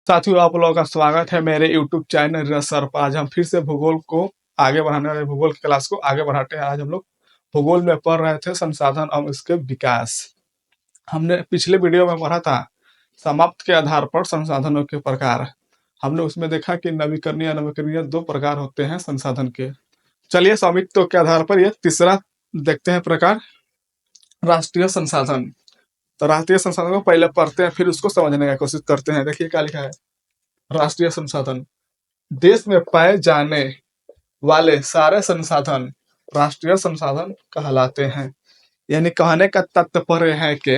साथियों, आप लोगों का स्वागत है मेरे YouTube चैनल रसर पर। आज हम फिर से भूगोल को आगे बढ़ाने वाले भूगोल की क्लास को आगे बढ़ाते हैं। आज हम लोग भूगोल में पढ़ रहे थे संसाधन और इसके विकास। हमने पिछले वीडियो में पढ़ा था समाप्त के आधार पर संसाधनों के प्रकार। हमने उसमें देखा कि नवीकरणीय अनवीकरणीय दो प्रकार होते हैं संसाधन के। चलिए, स्वामित्व के आधार पर यह तीसरा देखते हैं प्रकार, राष्ट्रीय संसाधन। तो राष्ट्रीय संसाधन को पहले पढ़ते हैं, फिर उसको समझने की कोशिश करते हैं। देखिए क्या लिखा है। राष्ट्रीय संसाधन, देश में पाए जाने वाले सारे संसाधन राष्ट्रीय संसाधन कहलाते हैं। यानी कहने का तात्पर्य है कि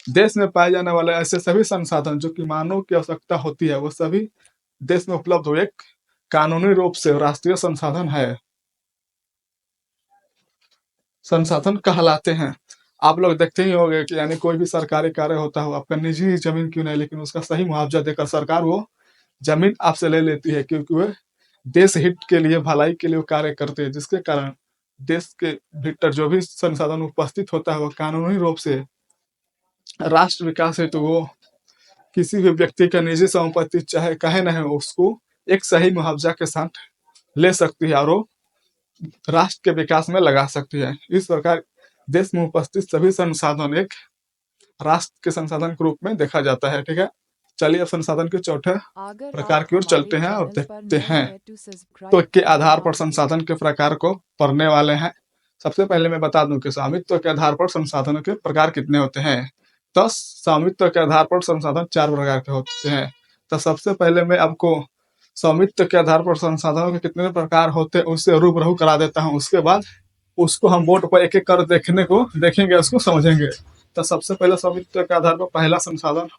देश में पाए जाने वाले ऐसे सभी संसाधन जो कि मानव की आवश्यकता होती है, वो सभी देश में उपलब्ध हो, एक कानूनी रूप से राष्ट्रीय संसाधन है, संसाधन कहलाते हैं। आप लोग देखते ही होंगे कि यानी कोई भी सरकारी कार्य होता हो, आपका निजी जमीन क्यों नहीं, लेकिन उसका सही मुआवजा देकर सरकार वो जमीन आपसे ले लेती है, क्योंकि वह देश हित के लिए, भलाई के लिए वो कार्य करते हैं, जिसके कारण देश के भीतर जो भी संसाधन उपस्थित होता है वो कानूनी रूप से राष्ट्र विकास है, तो वो किसी भी व्यक्ति का निजी संपत्ति चाहे कहे न हो, उसको एक सही मुआवजा के साथ ले सकती है और वो राष्ट्र के विकास में लगा सकती है। इस प्रकार देश में उपस्थित सभी संसाधन एक राष्ट्र के संसाधन के रूप में देखा जाता है। ठीक है, चलिए अब संसाधन के चौथे प्रकार की ओर चलते हैं और देखते हैं। तो के आधार पर संसाधन के प्रकार को पढ़ने वाले हैं। सबसे पहले मैं बता दूं कि स्वामित्व के आधार पर संसाधनों के प्रकार कितने होते हैं। तो स्वामित्व के आधार पर संसाधन 4 प्रकार के होते हैं। तो सबसे पहले मैं आपको स्वामित्व के आधार पर संसाधनों के कितने प्रकार होते हैं उससे रूबरू करा देता हूँ। उसके बाद उसको हम बोर्ड पर एक एक कर देखेंगे, उसको समझेंगे। तो सबसे पहले स्वामित्व के आधार पर पहला संसाधन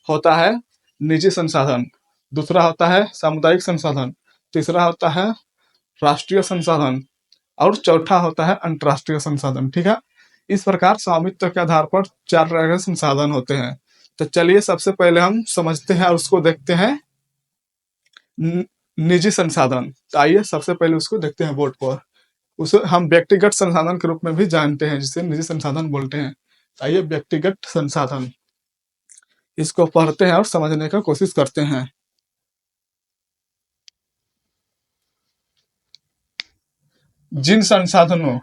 होता है निजी संसाधन, दूसरा होता है सामुदायिक संसाधन, तीसरा होता है राष्ट्रीय संसाधन और चौथा होता है अंतर्राष्ट्रीय संसाधन। ठीक है, इस प्रकार स्वामित्व के आधार पर 4 प्रकार के संसाधन होते हैं। तो चलिए सबसे पहले हम समझते हैं और उसको देखते हैं निजी संसाधन। तो आइए सबसे पहले उसको देखते हैं बोर्ड पर। उसे हम व्यक्तिगत संसाधन के रूप में भी जानते हैं, जिसे निजी संसाधन बोलते हैं। आइए व्यक्तिगत संसाधन, इसको पढ़ते हैं और समझने का कोशिश करते हैं। जिन संसाधनों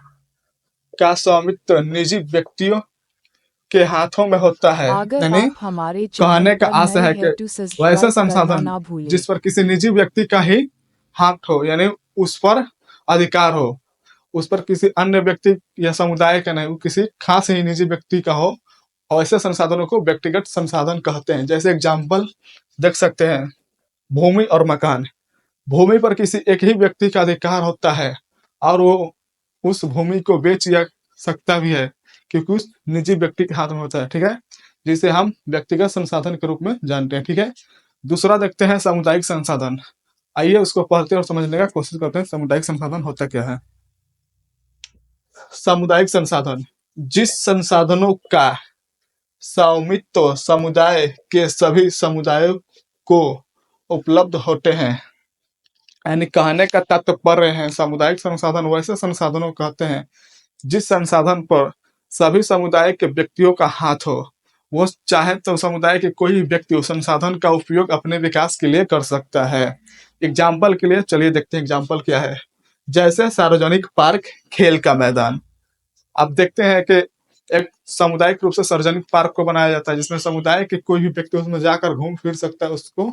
का स्वामित्व निजी व्यक्तियों के हाथों में होता है, यानी कहने का आशय है कि वैसे संसाधन जिस पर किसी निजी व्यक्ति का ही हाथ हो, यानी उस पर अधिकार हो, उस पर किसी अन्य व्यक्ति या समुदाय का नहीं, वो किसी खास ही निजी व्यक्ति का हो, और ऐसे संसाधनों को व्यक्तिगत संसाधन कहते हैं। जैसे एग्जाम्पल देख सकते हैं, भूमि और मकान। भूमि पर किसी एक ही व्यक्ति का अधिकार होता है और वो उस भूमि को बेच या सकता भी है, क्योंकि उस निजी व्यक्ति के हाथ में होता है। ठीक है, जिसे हम व्यक्तिगत संसाधन के रूप में जानते हैं। ठीक है, दूसरा देखते हैं सामुदायिक संसाधन। आइए उसको पढ़ते और समझने का कोशिश करते हैं सामुदायिक संसाधन होता क्या है। सामुदायिक संसाधन, जिस संसाधनों का स्वामित्व समुदाय के सभी समुदायों को उपलब्ध होते हैं, यानी कहने का तात्पर्य है सामुदायिक संसाधन वैसे संसाधनों कहते हैं जिस संसाधन पर सभी समुदाय के व्यक्तियों का हाथ हो। वो चाहे तो समुदाय के कोई भी व्यक्ति उस संसाधन का उपयोग अपने विकास के लिए कर सकता है। एग्जाम्पल के लिए चलिए देखते हैं एग्जाम्पल क्या है। जैसे सार्वजनिक पार्क, खेल का मैदान। आप देखते हैं कि एक सामुदायिक रूप से सार्वजनिक पार्क को बनाया जाता है, जिसमें समुदाय के कोई भी व्यक्ति उसमें जाकर घूम फिर सकता है। उसको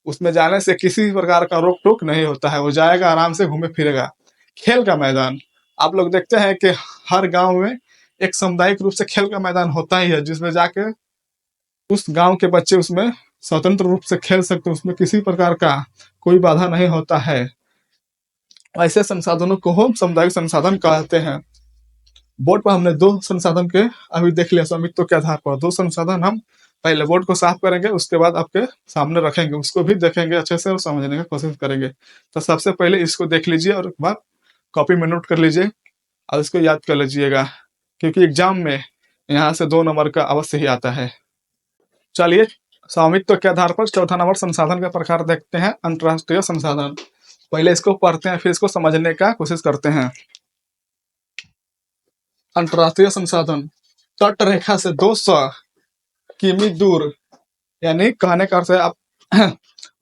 उसमें जाने से किसी प्रकार का रोक टोक नहीं होता है, वो जाएगा आराम से घूमे फिरेगा। खेल का मैदान, आप लोग देखते हैं कि हर गांव में एक सामुदायिक रूप से खेल का मैदान होता ही है, जिसमें जाके उस गांव के बच्चे उसमें स्वतंत्र रूप से खेल सकते हैं, उसमें किसी प्रकार का कोई बाधा नहीं होता है। ऐसे संसाधनों को हम सामुदायिक संसाधन कहते हैं। बोर्ड पर हमने 2 संसाधन के अभी देख लिया स्वामित्व के आधार पर। 2 संसाधन हम पहले बोर्ड को साफ करेंगे, उसके बाद आपके सामने रखेंगे, उसको भी देखेंगे अच्छे से और समझने की कोशिश करेंगे। तो सबसे पहले इसको देख लीजिए और एक बार कॉपी में नोट कर लीजिए और इसको याद कर लीजिएगा, क्योंकि एग्जाम में यहाँ से 2 नंबर का अवश्य ही आता है। चलिए स्वामित्व के आधार पर चौथा नंबर संसाधन का प्रकार देखते हैं, अंतर्राष्ट्रीय संसाधन। पहले इसको पढ़ते हैं, फिर इसको समझने का कोशिश करते हैं। अंतर्राष्ट्रीय संसाधन, तट रेखा से 200 किमी दूर, यानी कहने का अर्थ है आप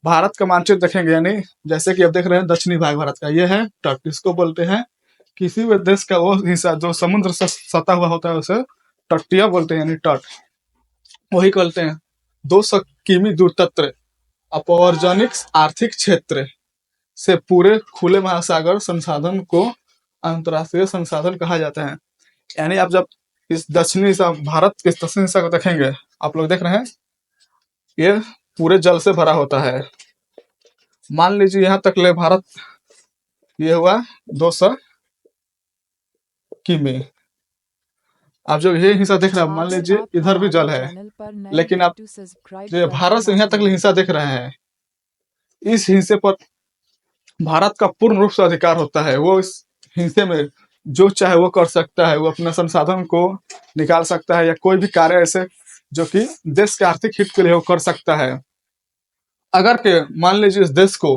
भारत का मानचित्र देखेंगे, यानी जैसे कि अब देख रहे हैं दक्षिणी भाग भारत का, ये है तट। इसको बोलते हैं किसी भी देश का वो हिस्सा जो समुद्र से सटा हुआ होता है उसे तटीय बोलते हैं, यानी तट वही बोलते हैं। 200 किमी दूर तट अपवर्जनिक आर्थिक क्षेत्र से पूरे खुले महासागर संसाधन को अंतर्राष्ट्रीय संसाधन कहा जाता है। यानी आप जब इस दक्षिणी हिस्सा, भारत के दक्षिणी हिस्सा को देखेंगे, आप लोग देख रहे हैं ये पूरे जल से भरा होता है। मान लीजिए यहाँ तक ले भारत ये हुआ 200 किमी। आप जो ये हिस्सा देख रहे हैं, मान लीजिए इधर भी जल है, लेकिन आप जो भारत से यहाँ तक हिस्सा देख रहे हैं, इस हिस्से पर भारत का पूर्ण रूप से अधिकार होता है। वो इस हिस्से में जो चाहे वो कर सकता है, वो अपने संसाधन को निकाल सकता है या कोई भी कार्य ऐसे जो कि देश के आर्थिक हित के लिए वो कर सकता है। अगर के मान लीजिए इस देश को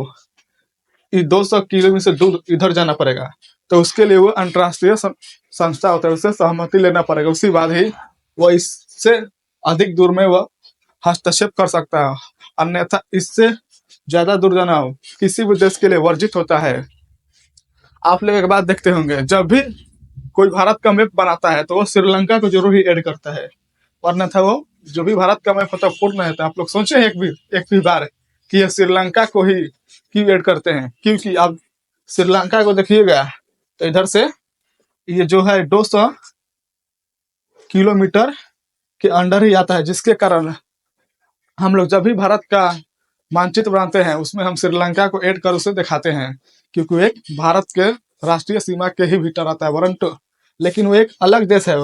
200 किलोमीटर से दूर इधर जाना पड़ेगा, तो उसके लिए वो अंतर्राष्ट्रीय संस्था होता है, उससे सहमति लेना पड़ेगा, उसी बाद ही वो इससे अधिक दूर में वह हस्तक्षेप कर सकता है। अन्यथा इससे ज्यादा दूर जाना किसी भी देश के लिए वर्जित होता है। आप लोग एक बात देखते होंगे, जब भी कोई भारत का मैप बनाता है तो वो श्रीलंका को जरूर ही ऐड करता है, वरना था वो जो भी भारत का मैप होता है पूर्ण रहता है। आप लोग सोचे एक भी बार कि ये श्रीलंका को ही क्यों ऐड करते हैं? क्योंकि अब श्रीलंका को देखिएगा तो इधर से ये जो है 200 किलोमीटर के अंडर ही आता है, जिसके कारण हम लोग जब भी भारत का मानचित्र बनाते हैं उसमें हम श्रीलंका को ऐड कर उसे दिखाते हैं, क्योंकि वो एक भारत के राष्ट्रीय सीमा के ही भीतर आता है, वरंतु लेकिन वो एक अलग देश है।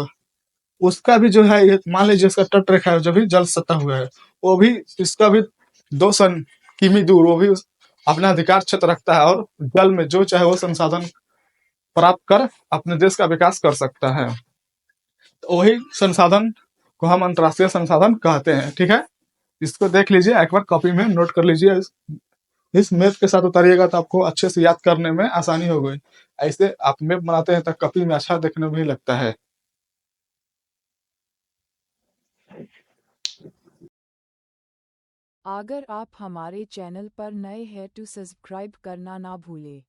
उसका भी जो है मान लीजिए इसका तट रेखा है जो भी जल सता हुआ है, वो भी इसका भी 200 किमी दूर वो भी अपना अधिकार क्षेत्र रखता है और जल में जो चाहे वो संसाधन प्राप्त कर अपने देश का विकास कर सकता है। तो वही संसाधन को हम अंतर्राष्ट्रीय संसाधन कहते हैं। ठीक है, इसको देख लीजिए, एक बार कॉपी में नोट कर लीजिए। इस मैप के साथ उतारिएगा तो आपको अच्छे से याद करने में आसानी हो गई। ऐसे आप मैप बनाते हैं तो कॉपी में अच्छा देखने में भी लगता है। अगर आप हमारे चैनल पर नए हैं तो सब्सक्राइब करना ना भूलें।